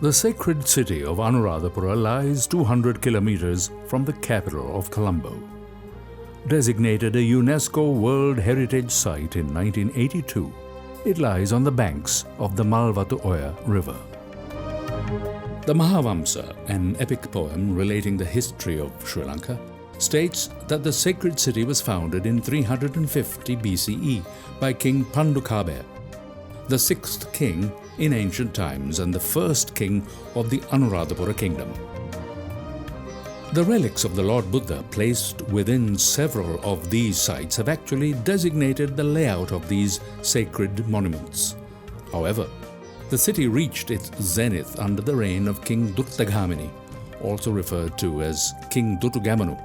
The sacred city of Anuradhapura lies 200 kilometers from the capital of Colombo. Designated a UNESCO World Heritage Site in 1982, it lies on the banks of the Malvatu-Oya River. The Mahavamsa, an epic poem relating the history of Sri Lanka, states that the sacred city was founded in 350 BCE by King Pandukabhaya, the sixth king in ancient times and the first king of the Anuradhapura kingdom. The relics of the Lord Buddha placed within several of these sites have actually designated the layout of these sacred monuments. However, the city reached its zenith under the reign of King Dutthagamini, also referred to as King Dutugamanu.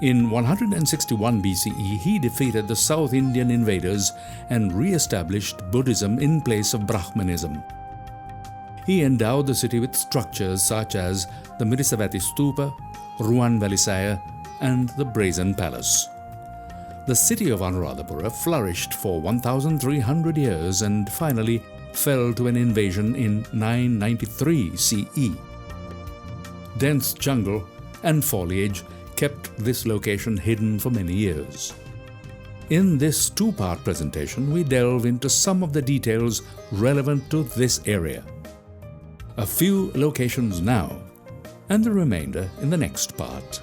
In 161 BCE, he defeated the South Indian invaders and re-established Buddhism in place of Brahmanism. He endowed the city with structures such as the Mirisavati Stupa, Ruan Velisaya, and the Brazen Palace. The city of Anuradhapura flourished for 1,300 years and finally fell to an invasion in 993 CE. Dense jungle and foliage kept this location hidden for many years. In this two-part presentation, we delve into some of the details relevant to this area. A few locations now, and the remainder in the next part.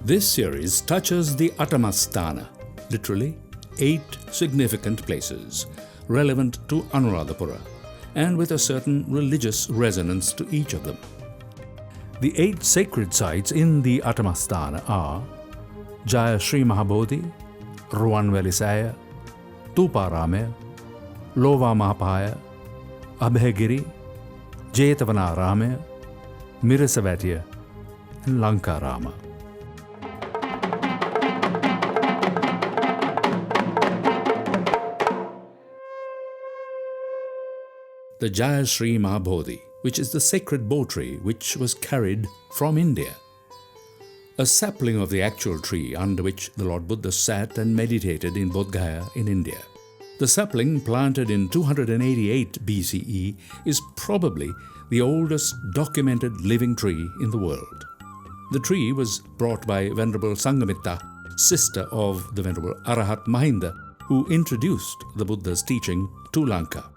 This series touches the Atamastana, literally 8 significant places relevant to Anuradhapura, and with a certain religious resonance to each of them. The 8 sacred sites in the Atamastana are Jaya Sri Mahabodhi, Ruan Velisaya, Tuparame, Lova Mahapaya, Abhegiri, Jetavanarame, Mirisavatiya, and Lankarama. The Jaya Sri Mahabodhi, which is the sacred bo tree which was carried from India. A sapling of the actual tree under which the Lord Buddha sat and meditated in Bodh Gaya in India. The sapling, planted in 288 BCE, is probably the oldest documented living tree in the world. The tree was brought by Venerable Sangamitta, sister of the Venerable Arahat Mahinda, who introduced the Buddha's teaching to Lanka.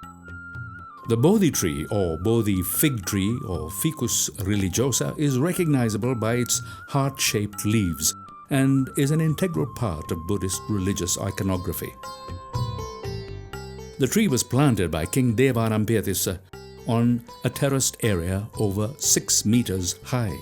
The Bodhi tree or Bodhi fig tree or Ficus religiosa is recognizable by its heart-shaped leaves and is an integral part of Buddhist religious iconography. The tree was planted by King Devanampiyatissa on a terraced area over 6 meters high.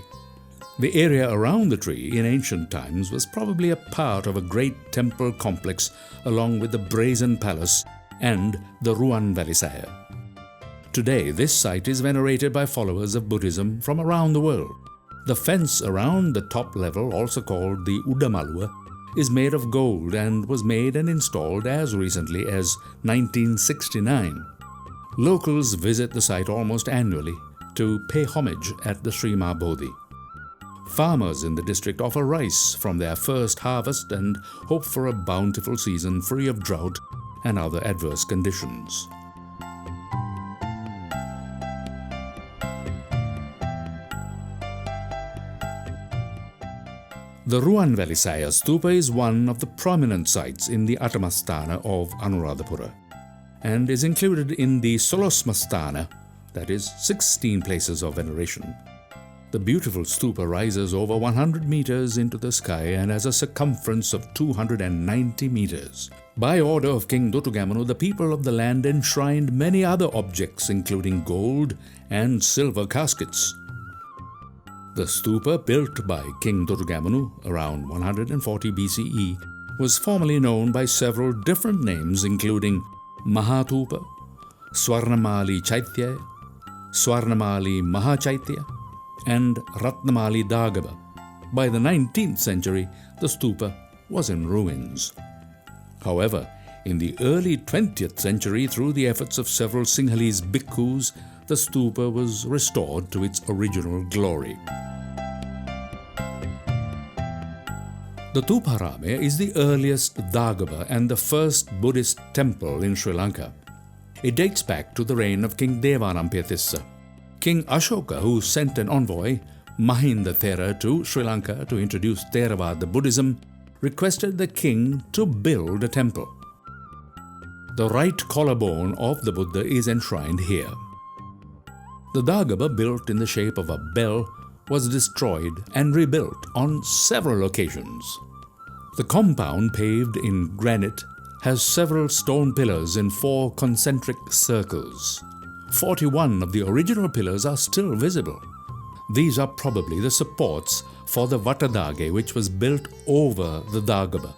The area around the tree in ancient times was probably a part of a great temple complex along with the Brazen Palace and the Ruan Velisaya. Today, this site is venerated by followers of Buddhism from around the world. The fence around the top level, also called the Udamalua, is made of gold and was made and installed as recently as 1969. Locals visit the site almost annually to pay homage at the Sri Mahabodhi. Farmers in the district offer rice from their first harvest and hope for a bountiful season free of drought and other adverse conditions. The Ruan Velisaya Stupa is one of the prominent sites in the Atamastana of Anuradhapura and is included in the Solosmastana, that is 16 places of veneration. The beautiful stupa rises over 100 meters into the sky and has a circumference of 290 meters. By order of King Dutugamanu, the people of the land enshrined many other objects including gold and silver caskets. The stupa, built by King Dutugamanu around 140 BCE, was formerly known by several different names including Mahatupa, Swarnamali Chaitya, Swarnamali Mahachaitya, and Ratnamali Dagaba. By the 19th century, the stupa was in ruins. However, in the early 20th century, through the efforts of several Sinhalese bhikkhus, the stupa was restored to its original glory. The Tuparame is the earliest Dagaba and the first Buddhist temple in Sri Lanka. It dates back to the reign of King Devanampiyatissa. King Ashoka, who sent an envoy, Mahinda Thera, to Sri Lanka to introduce Theravada Buddhism, requested the king to build a temple. The right collarbone of the Buddha is enshrined here. The Dagaba, built in the shape of a bell, was destroyed and rebuilt on several occasions. The compound, paved in granite, has several stone pillars in 4 concentric circles. 41 of the original pillars are still visible. These are probably the supports for the Vatadage, which was built over the Dagaba.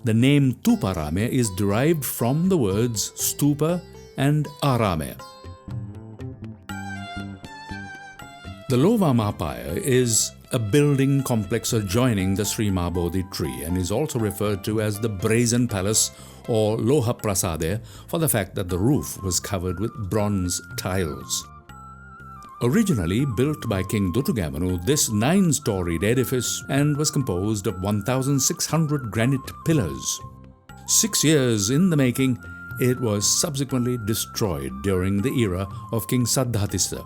The name Tuparame is derived from the words stupa and arame. The Lovamapaya is a building complex adjoining the Sri Mabodhi tree and is also referred to as the Brazen Palace or Loha Prasade for the fact that the roof was covered with bronze tiles. Originally built by King Dutugamanu, this 9-storied edifice and was composed of 1,600 granite pillars. 6 years in the making, it was subsequently destroyed during the era of King Saddhatissa.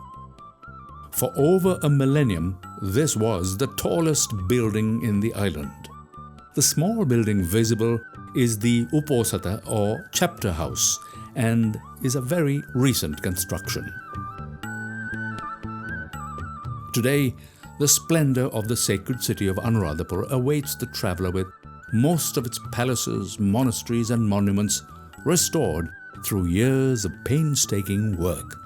For over a millennium, this was the tallest building in the island. The small building visible is the Uposatha or chapter house and is a very recent construction. Today, the splendor of the sacred city of Anuradhapura awaits the traveler with most of its palaces, monasteries and monuments restored through years of painstaking work.